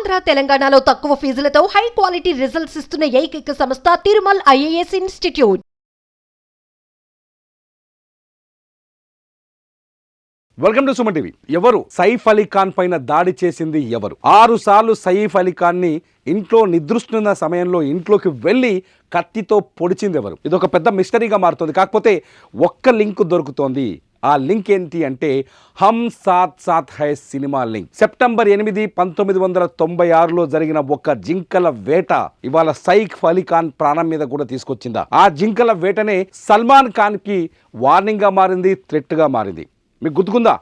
ఆంధ్ర తెలంగాణలో తక్కువ ఫీజులతో high quality results ఇస్తున్న ఏకైక సంస్థ Tirumal IAS institute. Welcome to Suman TV. ఎవరు సైఫ్ అలీ ఖాన్ పైన దాడి చేసింది ఎవరు? 6 సార్లు సైఫ్ అలీ ఖాన్ ని ఇంట్లో నిద్రిస్తున్న సమయంలో ఇంట్లోకి వెళ్ళి కత్తితో పొడిచింది ఎవరు? ఇది ఒక పెద్ద మిస్టరీగా మారుతుంది. కాకపోతే ఒక్క లింక్ దొరుకుతోంది. ఆ లింక్ ఏంటి అంటే హమ్ సాత్ సాత్ హై సినిమా లింక్. సెప్టెంబర్ 8, 1996లో జరిగిన ఒక జింకల వేట ఇవాళ సైఫ్ అలీ ఖాన్ ప్రాణం మీద కూడా తీసుకొచ్చిందా? ఆ జింకల వేటనే సల్మాన్ ఖాన్ కి వార్నింగ్ గా మారింది, థ్రెట్ గా మారింది. మీకు గుర్తుకుందా?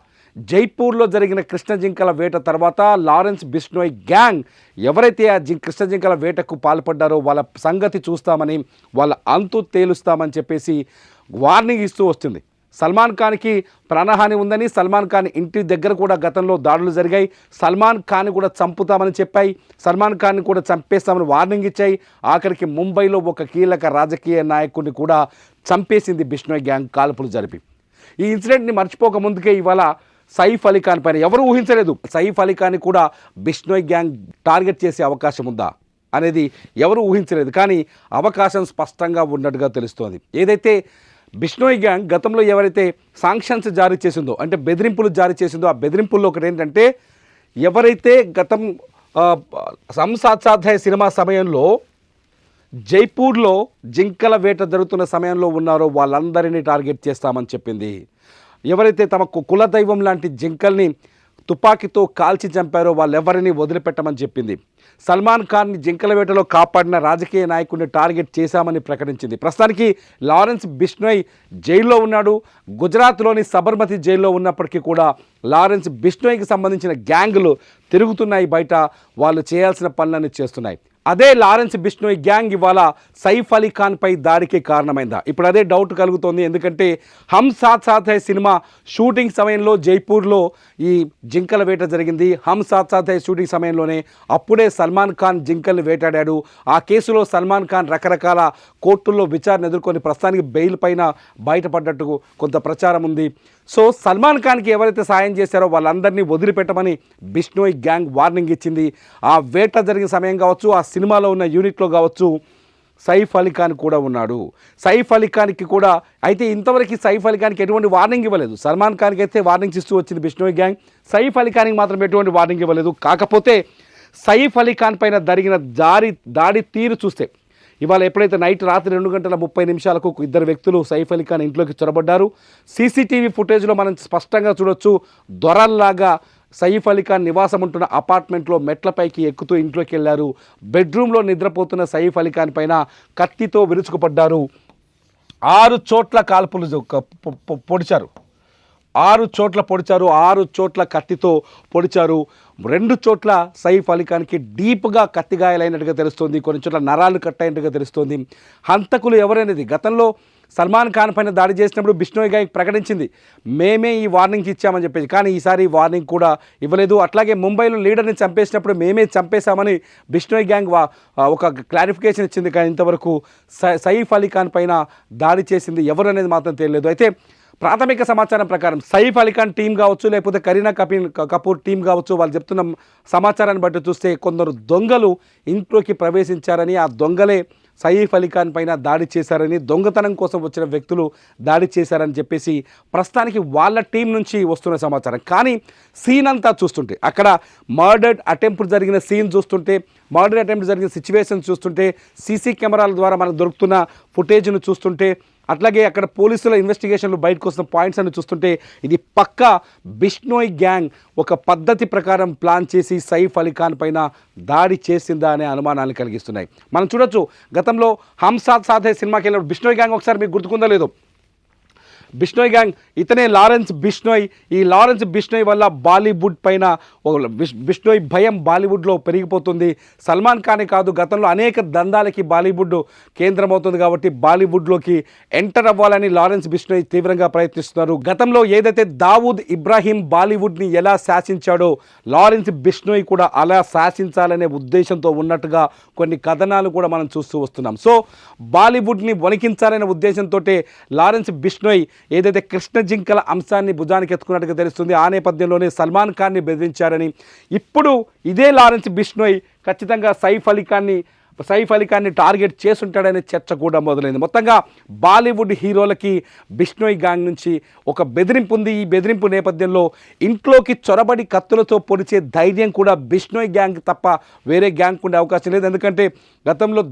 జైపూర్లో జరిగిన కృష్ణ జింకల వేట తర్వాత లారెన్స్ బిష్నోయ్ గ్యాంగ్ ఎవరైతే ఆ కృష్ణ జింకల వేటకు పాల్పడ్డారో వాళ్ళ సంగతి చూస్తామని, వాళ్ళ అంతు తేలుస్తామని చెప్పేసి వార్నింగ్ ఇస్తూ వస్తుంది. సల్మాన్ ఖాన్కి ప్రాణహాని ఉందని, సల్మాన్ ఖాన్ ఇంటి దగ్గర కూడా గతంలో దాడులు జరిగాయి. సల్మాన్ ఖాన్ కూడా చంపుతామని చెప్పాయి, సల్మాన్ ఖాన్ని కూడా చంపేస్తామని వార్నింగ్ ఇచ్చాయి. ఆఖరికి ముంబైలో ఒక కీలక రాజకీయ నాయకుడిని కూడా చంపేసింది బిష్నోయ్ గ్యాంగ్ కాల్పులు జరిపి. ఈ ఇన్సిడెంట్ని మర్చిపోక ముందుకే ఇవాళ సైఫ్ అలీ ఖాన్ పైన ఎవరు ఊహించలేదు సైఫ్ అలీ ఖాన్ని కూడా బిష్నోయ్ గ్యాంగ్ టార్గెట్ చేసే అవకాశం ఉందా అనేది ఎవరు ఊహించలేదు. కానీ అవకాశం స్పష్టంగా ఉన్నట్టుగా తెలుస్తోంది. ఏదైతే బిష్నోయ్ గ్యాంగ్ గతంలో ఎవరైతే శాంక్షన్స్ జారీ చేసిందో, అంటే బెదిరింపులు జారీ చేసిందో, ఆ బెదిరింపుల్లో ఒకటి ఏంటంటే ఎవరైతే గతం హమ్ సాత్ సాత్ హై సినిమా సమయంలో జైపూర్లో జింకల వేట జరుగుతున్న సమయంలో ఉన్నారో వాళ్ళందరినీ టార్గెట్ చేస్తామని చెప్పింది. ఎవరైతే తమ కులదైవం లాంటి జింకల్ని తుపాకీతో కాల్చి చంపారో వాళ్ళెవరిని వదిలిపెట్టమని చెప్పింది. సల్మాన్ ఖాన్ని జింకల వేటలో కాపాడిన రాజకీయ నాయకుడిని టార్గెట్ చేశామని ప్రకటించింది. ప్రస్తుతానికి లారెన్స్ బిష్నోయ్ జైల్లో ఉన్నాడు. గుజరాత్లోని సబర్మతి జైల్లో ఉన్నప్పటికీ కూడా లారెన్స్ బిష్నోయ్కి సంబంధించిన గ్యాంగులు తిరుగుతున్నాయి బయట. వాళ్ళు చేయాల్సిన పనులన్నీ చేస్తున్నాయి. అదే లారెన్స్ బిష్నోయ్ గ్యాంగ్ ఇవాళ సైఫ్ అలీ ఖాన్ పై దాడికి కారణమైందా? ఇప్పుడు అదే డౌట్ కలుగుతోంది. ఎందుకంటే హమ్ సాత్ సాత్ హై సినిమా షూటింగ్ సమయంలో జైపూర్లో ఈ జింకల వేట జరిగింది. హమ్ సాత్ సాత్ హై షూటింగ్ సమయంలోనే అప్పుడే సల్మాన్ ఖాన్ జింకల్ని వేటాడాడు. ఆ కేసులో సల్మాన్ ఖాన్ రకరకాల కోర్టుల్లో విచారణ ఎదుర్కొని ప్రస్తుతానికి బెయిల్ పైన బయటపడ్డట్టు కొంత ప్రచారం ఉంది. సో సల్మాన్ ఖాన్కి ఎవరైతే సాయం చేశారో వాళ్ళందరినీ వదిలిపెట్టమని బిష్నోయ్ గ్యాంగ్ వార్నింగ్ ఇచ్చింది. ఆ వేట జరిగిన సమయం కావచ్చు, ఆ సినిమాలో ఉన్న యూనిట్లో కావచ్చు, సైఫ్ అలీ ఖాన్ కూడా ఉన్నాడు. సైఫ్ అలీ ఖాన్కి కూడా అయితే ఇంతవరకు సైఫ్ అలీ ఖాన్కి ఎటువంటి వార్నింగ్ ఇవ్వలేదు. సల్మాన్ ఖాన్కి అయితే వార్నింగ్స్ ఇస్తూ వచ్చింది బిష్నోయ్ గ్యాంగ్. సైఫ్ అలీ ఖాన్కి మాత్రం ఎటువంటి వార్నింగ్ ఇవ్వలేదు. కాకపోతే సైఫ్ అలీ ఖాన్ పైన జరిగిన దాడి తీరు చూస్తే ఇవాళ ఎప్పుడైతే రాత్రి 2:30 2 వ్యక్తులు సైఫ్ అలీ ఖాన్ ఇంట్లోకి చొరబడ్డారు. సీసీటీవీ ఫుటేజ్లో మనం స్పష్టంగా చూడొచ్చు. దొరల్లాగా సైఫ్ అలీ ఖాన్ నివాసం ఉంటున్న అపార్ట్మెంట్లో మెట్లపైకి ఎక్కుతూ ఇంట్లోకి వెళ్ళారు. బెడ్రూమ్లో నిద్రపోతున్న సైఫ్ అలీ ఖాన్ పైన కత్తితో విరుచుకుపడ్డారు. 6 చోట్ల కాల్పులు పొడిచారు. 6 చోట్ల పొడిచారు. 6 చోట్ల కత్తితో పొడిచారు. 2 చోట్ల సైఫ్ అలీ ఖాన్కి డీప్గా కత్తిగాయాలైనట్టుగా తెలుస్తోంది. కొన్ని చోట్ల నరాలు కట్టయినట్టుగా తెలుస్తోంది. హంతకులు ఎవరైనది గతంలో సల్మాన్ ఖాన్ పైన దాడి చేసినప్పుడు బిష్నోయ్ గ్యాంగ్ ప్రకటించింది, మేమే ఈ వార్నింగ్ ఇచ్చామని చెప్పేసి. కానీ ఈసారి వార్నింగ్ కూడా ఇవ్వలేదు. అట్లాగే ముంబైలో లీడర్ని చంపేసినప్పుడు మేమే చంపేశామని బిష్నోయ్ గ్యాంగ్ ఒక క్లారిఫికేషన్ ఇచ్చింది. కానీ ఇంతవరకు సైఫ్ అలీ ఖాన్ పైన దాడి చేసింది ఎవరు అనేది మాత్రం తెలియలేదు. అయితే ప్రాథమిక సమాచారం ప్రకారం సైఫ్ అలీ ఖాన్ టీం కావచ్చు, లేకపోతే కరీనా కపూర్ టీం కావచ్చు, వాళ్ళు చెప్తున్న సమాచారాన్ని బట్టి చూస్తే కొందరు దొంగలు ఇంట్లోకి ప్రవేశించారని, ఆ దొంగలే సైఫ్ అలీ ఖాన్ పైన దాడి చేశారని, దొంగతనం కోసం వచ్చిన వ్యక్తులు దాడి చేశారని చెప్పేసి ప్రస్తుతానికి వాళ్ళ టీం నుంచి వస్తున్న సమాచారం. కానీ సీన్ అంతా చూస్తుంటే, అక్కడ మర్డర్ అటెంప్ట్ జరిగిన సీన్ చూస్తుంటే, మర్డర్ అటెంప్ట్ జరిగిన సిచ్యువేషన్ చూస్తుంటే, సీసీ కెమెరాల ద్వారా మనకు దొరుకుతున్న ఫుటేజ్ను చూస్తుంటే, అట్లాగే అక్కడ పోలీసుల ఇన్వెస్టిగేషన్లు బయటకు వస్తున్న పాయింట్స్ అని చూస్తుంటే ఇది పక్కా బిష్నోయ్ గ్యాంగ్ ఒక పద్ధతి ప్రకారం ప్లాన్ చేసి సైఫ్ అలీ ఖాన్ పైన దాడి చేసిందా అనే అనుమానాలు కలిగిస్తున్నాయి. మనం చూడొచ్చు, గతంలో హమ్ సాత్ సాత్ హై సినిమాకి వెళ్ళినప్పుడు బిష్నోయ్ గ్యాంగ్ ఒకసారి మీకు గుర్తుకుందా లేదు, బిష్నోయ్ గ్యాంగ్ ఇతనే లారెన్స్ బిష్నోయ్. ఈ లారెన్స్ బిష్నోయ్ వల్ల బాలీవుడ్ పైన బిష్నోయ్ భయం బాలీవుడ్లో పెరిగిపోతుంది. సల్మాన్ ఖానే కాదు, గతంలో అనేక దందాలకి బాలీవుడ్ కేంద్రమవుతుంది కాబట్టి బాలీవుడ్లోకి ఎంటర్ అవ్వాలని లారెన్స్ బిష్నోయ్ తీవ్రంగా ప్రయత్నిస్తున్నారు. గతంలో ఏదైతే దావూద్ ఇబ్రాహీం బాలీవుడ్ని ఎలా శాసించాడో లారెన్స్ బిష్నోయ్ కూడా అలా శాసించాలనే ఉద్దేశంతో ఉన్నట్టుగా కొన్ని కథనాలు కూడా మనం చూస్తూ వస్తున్నాం. సో బాలీవుడ్ని వణికించాలనే ఉద్దేశంతో లారెన్స్ బిష్నోయ్ ఏదైతే కృష్ణ జింకల అంశాన్ని భుజానికి ఎత్తుకున్నట్టుగా తెలుస్తుంది. ఆ నేపథ్యంలోనే సల్మాన్ ఖాన్ని బెదిరించారని, ఇప్పుడు ఇదే లారెన్స్ బిష్నోయ్ ఖచ్చితంగా సైఫ్ అలీ ఖాన్ని టార్గెట్ చేసుంటాడనే చర్చ కూడా మొదలైంది. మొత్తంగా బాలీవుడ్ హీరోలకి బిష్నోయ్ గ్యాంగ్ నుంచి ఒక బెదిరింపు ఉంది. ఈ బెదిరింపు నేపథ్యంలో ఇంట్లోకి చొరబడి కత్తులతో పొడిచే ధైర్యం కూడా బిష్నోయ్ గ్యాంగ్ తప్ప వేరే గ్యాంగ్ ఉండే అవకాశం లేదు. ఎందుకంటే గతంలో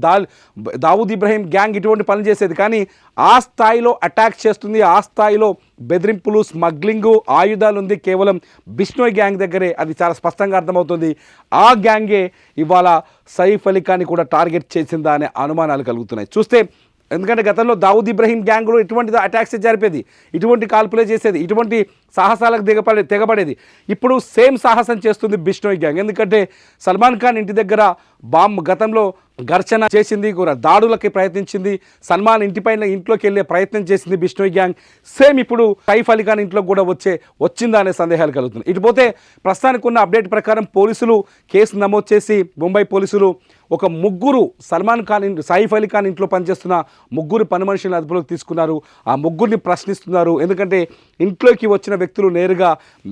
దావూద్ ఇబ్రహీం గ్యాంగ్ ఇటువంటి పనులు చేసేది, కానీ ఆ స్థాయిలో అటాక్ చేస్తుంది, ఆ స్థాయిలో బెదిరింపులు, స్మగ్లింగు, ఆయుధాలు ఉంది కేవలం బిష్నోయ్ గ్యాంగ్ దగ్గరే. అది చాలా స్పష్టంగా అర్థమవుతుంది. ఆ గ్యాంగే ఇవాళ సైఫ్ అలీ ఖాన్ని కూడా టార్గెట్ చేసిందా అనే అనుమానాలు కలుగుతున్నాయి చూస్తే. ఎందుకంటే గతంలో దావూద్ ఇబ్రహీం గ్యాంగ్లో ఇటువంటి అటాక్స్ జరిపేది, ఇటువంటి కాల్పులే చేసేది, ఇటువంటి సాహసాలకు తెగబడేది. ఇప్పుడు సేమ్ సాహసం చేస్తుంది బిష్నోయ్ గ్యాంగ్. ఎందుకంటే సల్మాన్ ఖాన్ ఇంటి దగ్గర గతంలో ఘర్షణ చేసింది, దాడులకి ప్రయత్నించింది, సల్మాన్ ఇంట్లోకి వెళ్ళే ప్రయత్నం చేసింది బిష్నోయ్ గ్యాంగ్. సేమ్ ఇప్పుడు సైఫ్ అలీ ఖాన్ ఇంట్లోకి కూడా వచ్చిందా అనే సందేహాలు కలుగుతున్నాయి. ఇటుపోతే ప్రస్తుతానికి ఉన్న అప్డేట్ ప్రకారం పోలీసులు కేసు నమోదు చేసి, ముంబై పోలీసులు ఒక ముగ్గురు సైఫ్ అలీ ఖాన్ ఇంట్లో పనిచేస్తున్న ముగ్గురు పని మనుషులను అదుపులోకి తీసుకున్నారు. ఆ ముగ్గురిని ప్రశ్నిస్తున్నారు. ఎందుకంటే ఇంట్లోకి వచ్చిన వ్యక్తులు నేరుగా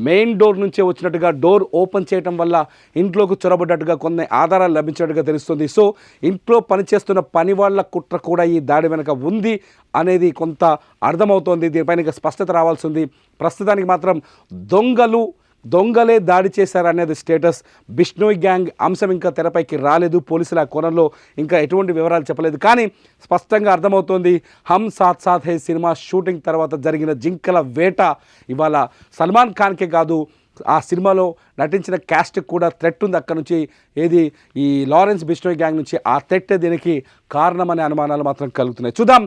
మెయిన్ డోర్ నుంచే వచ్చినట్టుగా, డోర్ ఓపెన్ చేయడం వల్ల ఇంట్లోకి చొరబడ్డట్టుగా కొన్ని ఆధారాలు లభించినట్టుగా తెలుస్తుంది. సో ఇంట్లో పనిచేస్తున్న పని వాళ్ళ కుట్ర కూడా ఈ దాడి వెనక ఉంది అనేది కొంత అర్థమవుతోంది. దీనిపైన స్పష్టత రావాల్సి ఉంది. ప్రస్తుతానికి మాత్రం దొంగలే దాడి చేశారనేది స్టేటస్. బిష్నోయ్ గ్యాంగ్ అంశం ఇంకా తెరపైకి రాలేదు. పోలీసుల కోణంలో ఇంకా ఎటువంటి వివరాలు చెప్పలేదు. కానీ స్పష్టంగా అర్థమవుతోంది, హమ్ సాత్ సాత్ హై సినిమా షూటింగ్ తర్వాత జరిగిన జింకల వేట ఇవాళ సల్మాన్ ఖాన్కే కాదు, ఆ సినిమాలో నటించిన క్యాస్ట్కి కూడా థ్రెట్ ఉంది అక్కడ నుంచి. ఈ లారెన్స్ బిష్నోయ్ గ్యాంగ్ నుంచి ఆ థ్రెట్ దీనికి కారణమనే అనుమానాలు మాత్రం కలుగుతున్నాయి. చూద్దాం.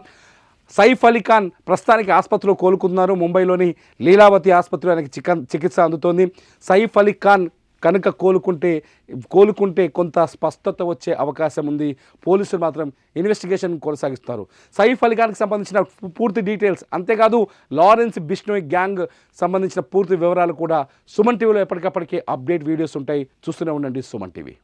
సైఫ్ అలీ ఖాన్ ప్రస్తుతానికి ఆసుపత్రిలో కోలుకున్నారు. ముంబైలోని లీలావతి ఆసుపత్రిలో ఆయనకి చికిత్స అందుతోంది. సైఫ్ అలీ ఖాన్ కనుక కోలుకుంటే కొంత స్పష్టత వచ్చే అవకాశం ఉంది. పోలీసులు మాత్రం ఇన్వెస్టిగేషన్ కొనసాగిస్తారు. సైఫ్ అలీ ఖాన్కి సంబంధించిన పూర్తి డీటెయిల్స్, అంతేకాదు లారెన్స్ బిష్నోయ్ గ్యాంగ్ సంబంధించిన పూర్తి వివరాలు కూడా సుమన్ టీవీలో ఎప్పటికప్పటికే అప్డేట్ వీడియోస్ ఉంటాయి. చూస్తూనే ఉండండి సుమన్ టీవీ.